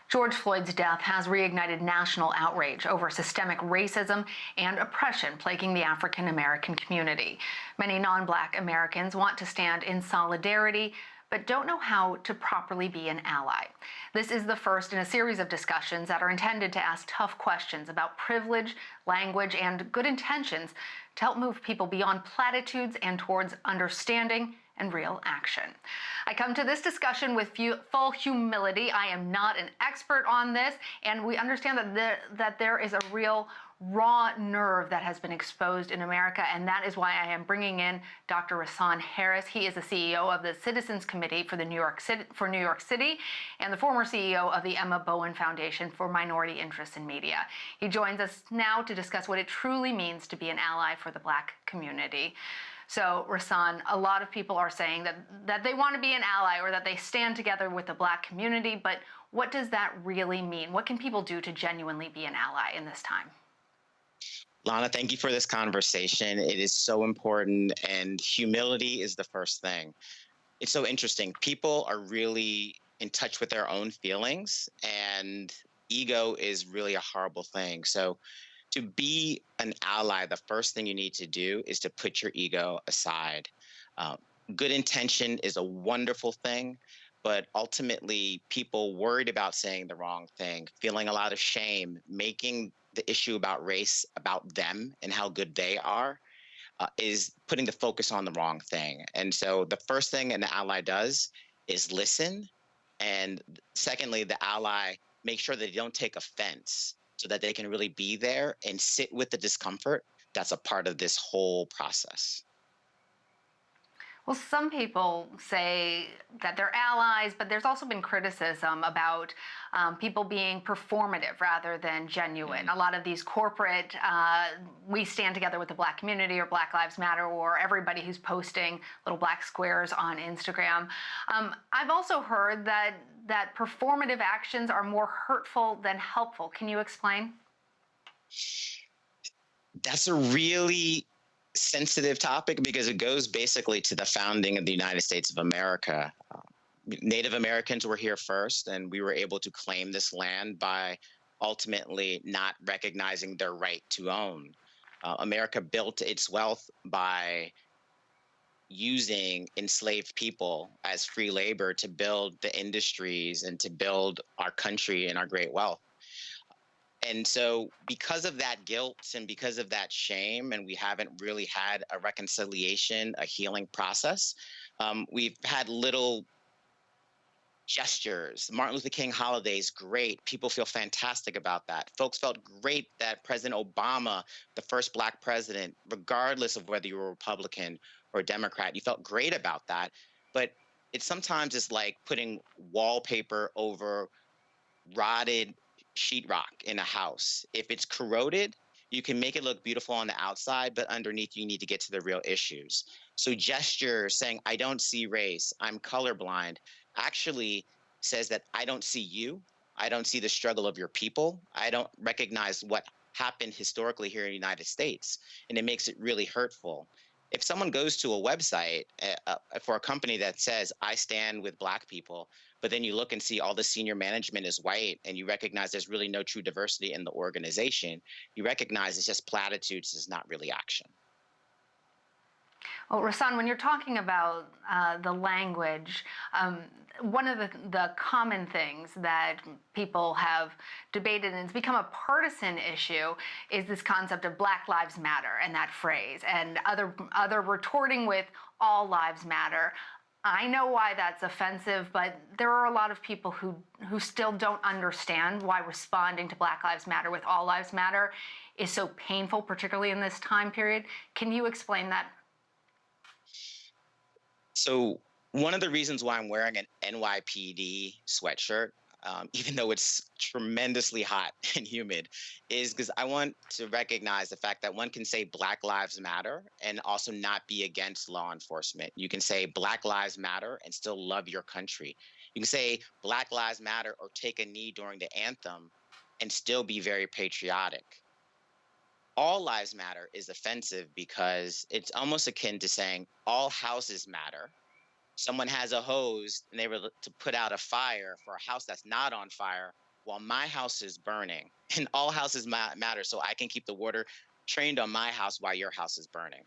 George Floyd's death has reignited national outrage over systemic racism and oppression plaguing the African American community. Many non-Black Americans want to stand in solidarity, but don't know how to properly be an ally. This is the first in a series of discussions that are intended to ask tough questions about privilege, language, and good intentions to help move people beyond platitudes and towards understanding and real action. I come to this discussion with full humility. I am not an expert on this, and we understand that there is a real raw nerve that has been exposed in America, and that is why I am bringing in Dr. Rahsaan Harris. He is the CEO of the Citizens Committee for New York City, and the former CEO of the Emma Bowen Foundation for Minority Interests in Media. He joins us now to discuss what it truly means to be an ally for the Black community. So, Rahsaan, a lot of people are saying that they want to be an ally or that they stand together with the Black community, but what does that really mean? What can people do to genuinely be an ally in this time? Lana, thank you for this conversation. It is so important, and humility is the first thing. It's so interesting. People are really in touch with their own feelings, and ego is really a horrible thing. So, to be an ally, the first thing you need to do is to put your ego aside. Uh, Good intention is a wonderful thing, but ultimately, people worried about saying the wrong thing, feeling a lot of shame, making the issue about race about them and how good they are, is putting the focus on the wrong thing. And so, the first thing an ally does is listen. And secondly, the ally make sure that they don't take offense so that they can really be there and sit with the discomfort that's a part of this whole process. Well, some people say that they're allies, but there's also been criticism about people being performative rather than genuine. A lot of these corporate, we stand together with the Black community or Black Lives Matter or everybody who's posting little black squares on Instagram. I've also heard that performative actions are more hurtful than helpful. Can you explain? That's a really sensitive topic because it goes basically to the founding of the United States of America. Native Americans were here first, and we were able to claim this land by ultimately not recognizing their right to own. America built its wealth by using enslaved people as free labor to build the industries and to build our country and our great wealth. And so, because of that guilt and because of that shame, and we haven't really had a reconciliation, a healing process, we've had little gestures. Martin Luther King holidays, great. People feel fantastic about that. Folks felt great that President Obama, the first Black president, regardless of whether you were a Republican or a Democrat, you felt great about that. But it sometimes is like putting wallpaper over rotted sheetrock in a house. If it's corroded, you can make it look beautiful on the outside, but underneath you need to get to the real issues. So gesture saying, I don't see race, I'm colorblind, actually says that I don't see you. I don't see the struggle of your people. I don't recognize what happened historically here in the United States. And it makes it really hurtful. If someone goes to a website for a company that says, I stand with Black people, but then you look and see all the senior management is white and you recognize there's really no true diversity in the organization, you recognize it's just platitudes, it's not really action. Well, Rahsaan, when you're talking about the language, one of the common things that people have debated, and it's become a partisan issue, is this concept of Black Lives Matter and that phrase, and other retorting with all lives matter. I know why that's offensive, but there are a lot of people who still don't understand why responding to Black Lives Matter with all lives matter is so painful, particularly in this time period. Can you explain that? So one of the reasons why I'm wearing an NYPD sweatshirt, even though it's tremendously hot and humid, is because I want to recognize the fact that one can say Black Lives Matter and also not be against law enforcement. You can say Black Lives Matter and still love your country. You can say Black Lives Matter or take a knee during the anthem and still be very patriotic. All lives matter is offensive because it's almost akin to saying all houses matter. Someone has a hose and they were to put out a fire for a house that's not on fire. while my house is burning, and all houses matter, so I can keep the water trained on my house while your house is burning.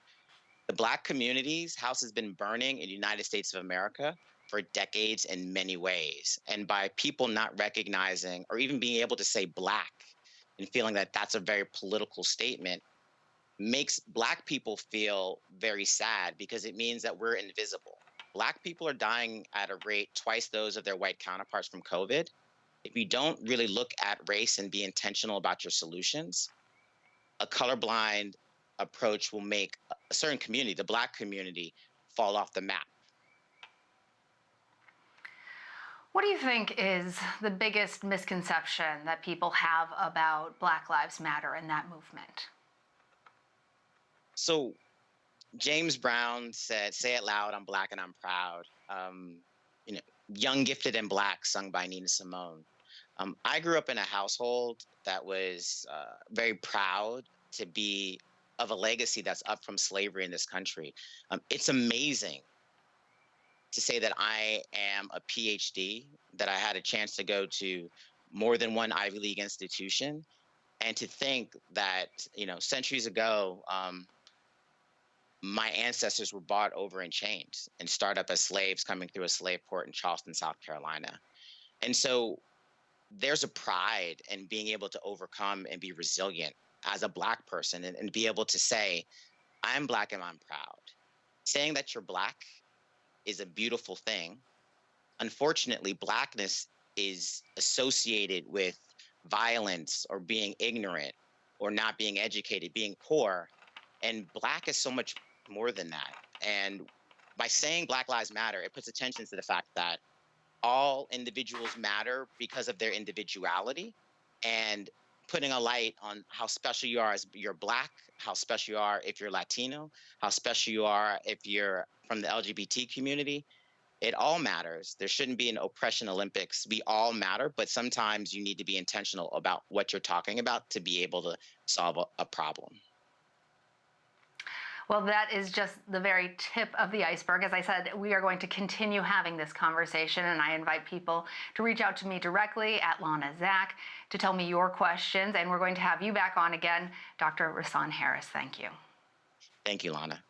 The Black community's house has been burning in the United States of America for decades in many ways. And by people not recognizing or even being able to say Black and feeling that that's a very political statement makes Black people feel very sad because it means that we're invisible. Black people are dying at a rate twice those of their white counterparts from COVID. If you don't really look at race and be intentional about your solutions, a colorblind approach will make a certain community, the Black community, fall off the map. What do you think is the biggest misconception that people have about Black Lives Matter and that movement? So James Brown said, "Say it loud, I'm Black and I'm proud." You know, "Young, Gifted, and Black," sung by Nina Simone. I grew up in a household that was very proud to be of a legacy that's up from slavery in this country. It's amazing to say that I am a PhD, that I had a chance to go to more than one Ivy League institution, and to think that centuries ago, my ancestors were bought over in chains and started up as slaves coming through a slave port in Charleston, South Carolina. And so there's a pride in being able to overcome and be resilient as a Black person and be able to say, I'm Black and I'm proud. Saying that you're Black is a beautiful thing. Unfortunately, Blackness is associated with violence or being ignorant or not being educated, being poor. And Black is so much more than that. And by saying Black Lives Matter, it puts attention to the fact that all individuals matter because of their individuality, and putting a light on how special you are as you're Black, how special you are if you're Latino, how special you are if you're from the LGBT community. It all matters. There shouldn't be an oppression Olympics. We all matter, but sometimes you need to be intentional about what you're talking about to be able to solve a problem. Well, that is just the very tip of the iceberg. As I said, we are going to continue having this conversation, and I invite people to reach out to me directly at Lana Zak to tell me your questions, and we're going to have you back on again, Dr. Rahsaan Harris. Thank you. Thank you, Lana.